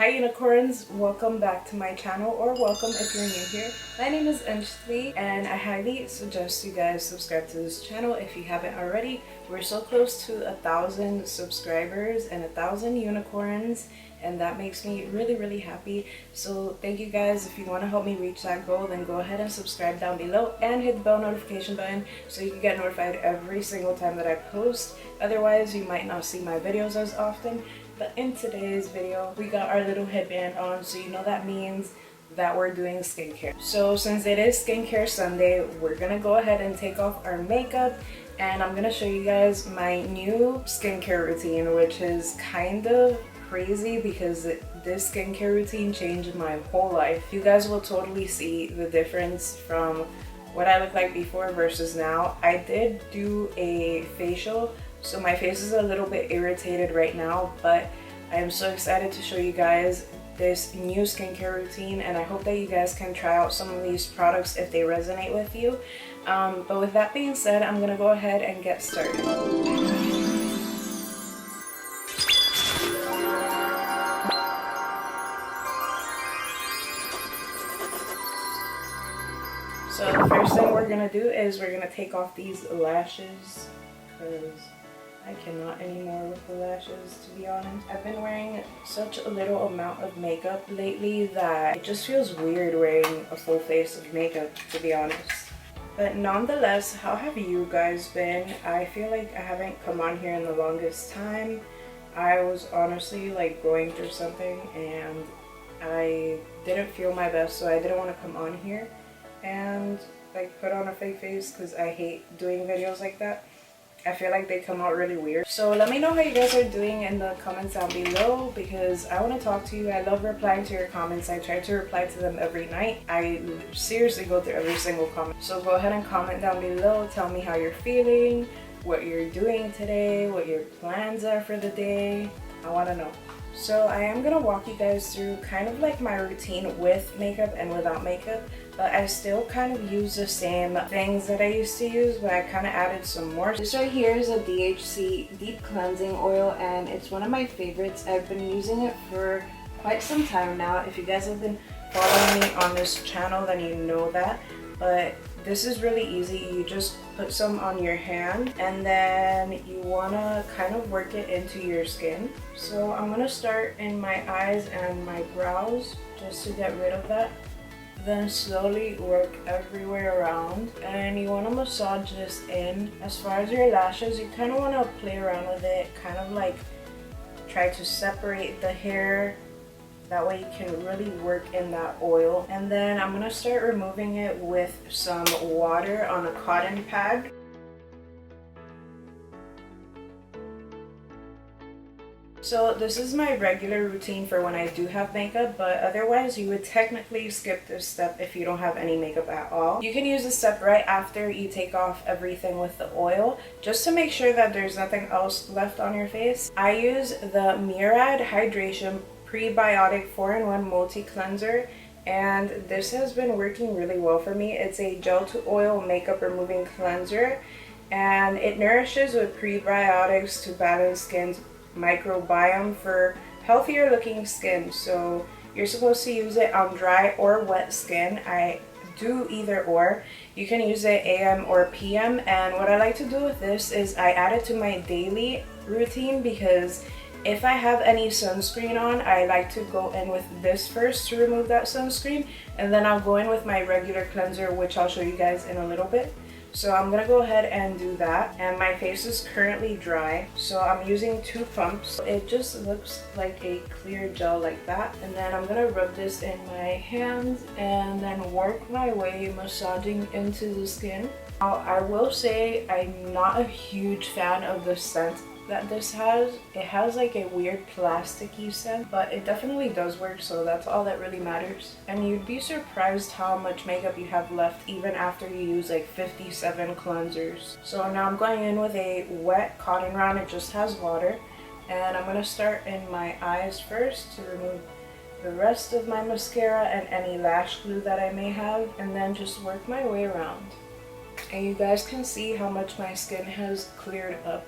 Hi unicorns, welcome back to my channel, or welcome if you're new here. My name is Enshlie and I highly suggest you guys subscribe to this channel if you haven't already. We're so close to 1,000 subscribers and 1,000 unicorns, and that makes me really happy. So thank you guys. If you want to help me reach that goal, then go ahead and subscribe down below and hit the bell notification button so you can get notified every single time that I post. Otherwise you might not see my videos as often. But in today's video, we got our little headband on, so you know that means that we're doing skincare. So since it is Skincare Sunday, we're gonna go ahead and take off our makeup, and I'm gonna show you guys my new skincare routine, which is kind of crazy because this skincare routine changed my whole life. You guys will totally see the difference from what I look like before versus now. I did do a facial, so my face is a little bit irritated right now, but I am so excited to show you guys this new skincare routine, and I hope that you guys can try out some of these products if they resonate with you. But with that being said, I'm gonna go ahead and get started. So the first thing we're gonna do is we're gonna take off these lashes, because I cannot anymore with the lashes, to be honest. I've been wearing such a little amount of makeup lately that it just feels weird wearing a full face of makeup, to be honest. But nonetheless, how have you guys been? I feel like I haven't come on here in the longest time. I was honestly like going through something and I didn't feel my best, so I didn't want to come on here and like put on a fake face, because I hate doing videos like that. I feel like they come out really weird. So let me know how you guys are doing in the comments down below, because I want to talk to you. I love replying to your comments. I try to reply to them every night. I seriously go through every single comment. So go ahead and comment down below. Tell me how you're feeling, what you're doing today, what your plans are for the day. I want to know. So I am going to walk you guys through kind of like my routine with makeup and without makeup, but I still kind of use the same things that I used to use, but I kind of added some more. This right here is a Dhc Deep Cleansing Oil, and it's one of my favorites. I've been using it for quite some time now. If you guys have been following me on this channel, then you know that. But this is really easy. You just put some on your hand and then you want to kind of work it into your skin. So I'm going to start in my eyes and my brows just to get rid of that. Then slowly work everywhere around, and you want to massage this in. As far as your lashes, you kind of want to play around with it, kind of like try to separate the hair. That way you can really work in that oil. And then I'm going to start removing it with some water on a cotton pad. So this is my regular routine for when I do have makeup, but otherwise you would technically skip this step if you don't have any makeup at all. You can use this step right after you take off everything with the oil, just to make sure that there's nothing else left on your face. I use the Murad Hydration Prebiotic 4-in-1 MultiCleanser, and this has been working really well for me. It's a gel to oil makeup removing cleanser, and it nourishes with prebiotics to balance skin's microbiome for healthier looking skin. So you're supposed to use it on dry or wet skin. I do either or. You can use it AM or PM, and what I like to do with this is I add it to my daily routine, because if I have any sunscreen on, I like to go in with this first to remove that sunscreen, and then I'll go in with my regular cleanser, which I'll show you guys in a little bit. So I'm gonna go ahead and do that, and my face is currently dry, so I'm using 2 pumps. It just looks like a clear gel like that, and then I'm gonna rub this in my hands and then work my way massaging into the skin. Now I will say I'm not a huge fan of the scent that this has. It has like a weird plasticky scent, but it definitely does work, so that's all that really matters. And you'd be surprised how much makeup you have left even after you use like 57 cleansers. So now I'm going in with a wet cotton round. It just has water, and I'm going to start in my eyes first to remove the rest of my mascara and any lash glue that I may have, and then just work my way around. And you guys can see how much my skin has cleared up.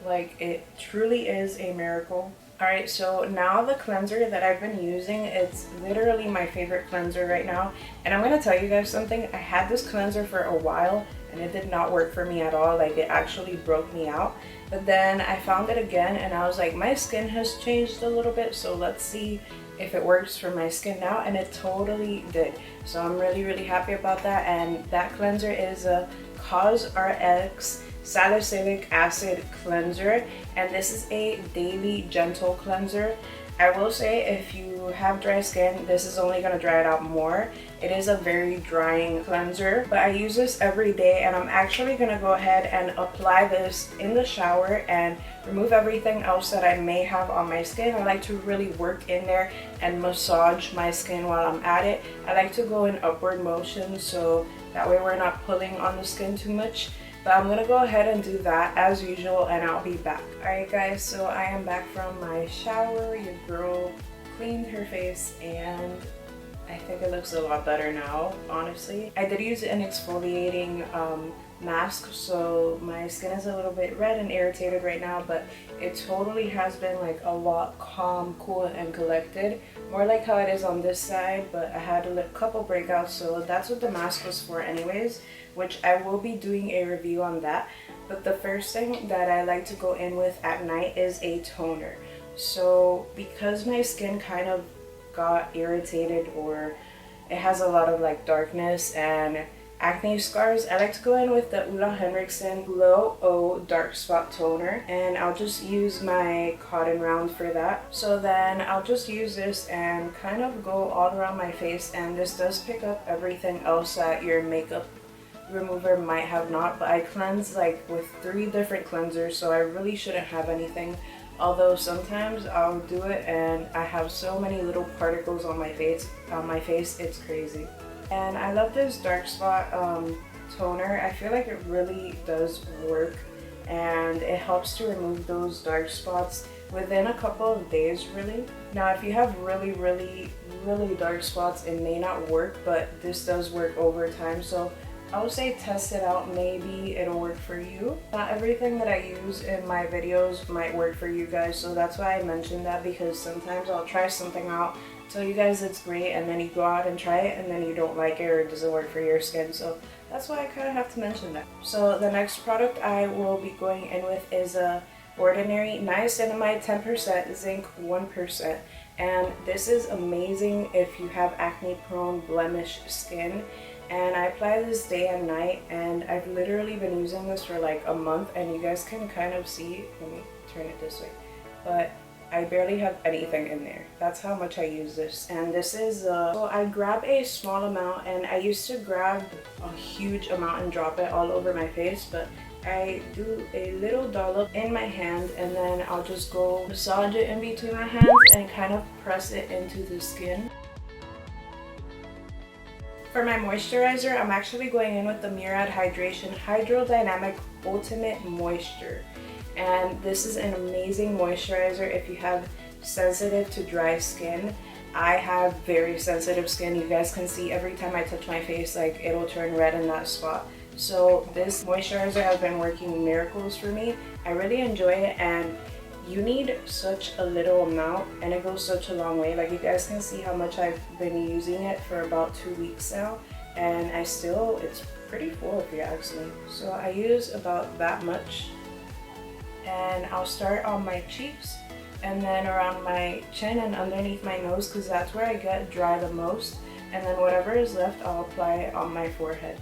Like, it truly is a miracle. Alright, so now the cleanser that I've been using, it's literally my favorite cleanser right now. And I'm going to tell you guys something. I had this cleanser for a while and it did not work for me at all. Like, it actually broke me out. But then I found it again and I was like, my skin has changed a little bit, so let's see if it works for my skin now. And it totally did. So I'm really happy about that. And that cleanser is a CosRX Salicylic acid cleanser, and this is a daily gentle cleanser. I will say, if you have dry skin, this is only going to dry it out more. It is a very drying cleanser, but I use this every day, and I'm actually going to go ahead and apply this in the shower and remove everything else that I may have on my skin. I like to really work in there and massage my skin while I'm at it. I like to go in upward motion, so that way we're not pulling on the skin too much. But I'm gonna go ahead and do that as usual, and I'll be back. Alright guys, so I am back from my shower. Your girl cleaned her face and I think it looks a lot better now, honestly. I did use an exfoliating mask, so my skin is a little bit red and irritated right now, but it totally has been like a lot calm, cool, and collected. More like how it is on this side, but I had a couple breakouts, so that's what the mask was for anyways, which I will be doing a review on that. But the first thing that I like to go in with at night is a toner. So because my skin kind of got irritated, or it has a lot of like darkness and acne scars, I like to go in with the Henriksen Glow O Dark Spot Toner, and I'll just use my cotton round for that. So then I'll just use this and kind of go all around my face, and this does pick up everything else that your makeup remover might have not, but I cleanse like with 3 different cleansers, so I really shouldn't have anything. Although sometimes I'll do it and I have so many little particles on my face, it's crazy. And I love this dark spot toner. I feel like it really does work, and it helps to remove those dark spots within a couple of days, really. Now if you have really dark spots, it may not work, but this does work over time, so I would say test it out. Maybe it'll work for you. Not everything that I use in my videos might work for you guys, so that's why I mentioned that, because sometimes I'll try something out, tell you guys it's great, and then you go out and try it and then you don't like it or it doesn't work for your skin. So that's why I kind of have to mention that. So the next product I will be going in with is a ordinary niacinamide 10%, zinc 1%, and this is amazing if you have acne prone blemish skin. And I apply this day and night, and I've literally been using this for like a month, and you guys can kind of see, let me turn it this way, but I barely have anything in there. That's how much I use this. And this is so I grab a small amount, and I used to grab a huge amount and drop it all over my face, but I do a little dollop in my hand, and then I'll just go massage it in between my hands and kind of press it into the skin. For my moisturizer, I'm actually going in with the Murad Hydro-Dynamic Ultimate Moisture. And this is an amazing moisturizer if you have sensitive to dry skin. I have very sensitive skin. You guys can see every time I touch my face, like, it'll turn red in that spot. So this moisturizer has been working miracles for me. I really enjoy it, and you need such a little amount and it goes such a long way. Like, you guys can see how much I've been using it for about 2 weeks now, and it's pretty full if you ask me. So I use about that much, and I'll start on my cheeks and then around my chin and underneath my nose, because that's where I get dry the most, and then whatever is left I'll apply it on my forehead.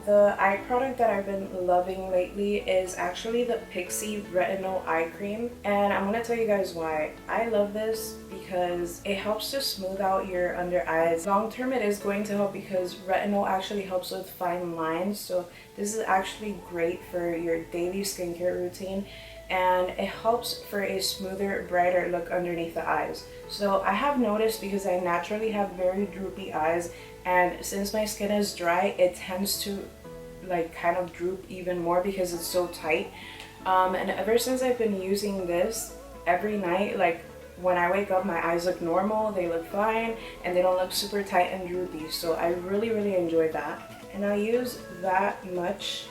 The eye product that I've been loving lately is actually the Pixi Retinol Eye Cream, and I'm going to tell you guys why. I love this because it helps to smooth out your under eyes. Long term it is going to help because retinol actually helps with fine lines, so this is actually great for your daily skincare routine, and it helps for a smoother, brighter look underneath the eyes. So I have noticed, because I naturally have very droopy eyes, and since my skin is dry, it tends to like kind of droop even more because it's so tight. And ever since I've been using this every night, like when I wake up, my eyes look normal, they look fine, and they don't look super tight and droopy. So I really enjoy that. And I use that much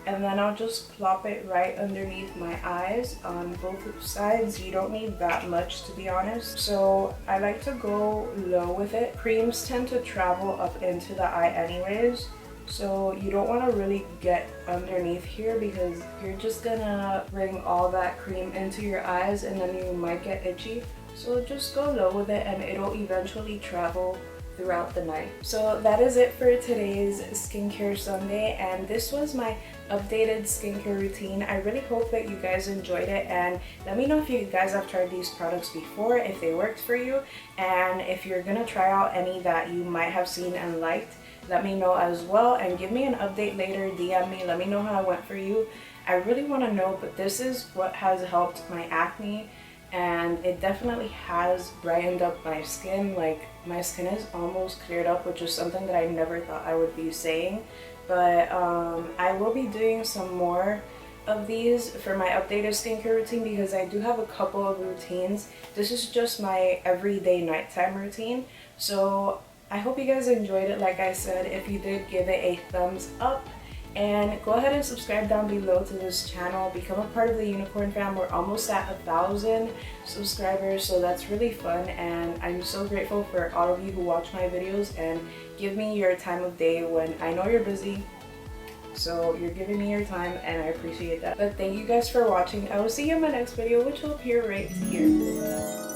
and then I'll just plop it right underneath my eyes on both sides. You don't need that much, to be honest. So I like to go low with it. Creams tend to travel up into the eye anyways, so you don't want to really get underneath here because you're just gonna bring all that cream into your eyes and then you might get itchy. So just go low with it and it'll eventually travel throughout the night. So that is it for today's skincare Sunday, and this was my updated skincare routine. I really hope that you guys enjoyed it, and let me know if you guys have tried these products before, if they worked for you, and if you're gonna try out any that you might have seen and liked, let me know as well, and give me an update later. DM me, let me know how it went for you. I really want to know, but this is what has helped my acne, and it definitely has brightened up my skin. Like, my skin is almost cleared up, which is something that I never thought I would be saying. But I will be doing some more of these for my updated skincare routine because I do have a couple of routines. This is just my everyday nighttime routine. So I hope you guys enjoyed it. Like I said, if you did, give it a thumbs up. And go ahead and subscribe down below to this channel. Become a part of the Unicorn fam. We're almost at 1,000 subscribers, so that's really fun. And I'm so grateful for all of you who watch my videos and give me your time of day when I know you're busy. So you're giving me your time and I appreciate that. But thank you guys for watching. I will see you in my next video, which will appear right here.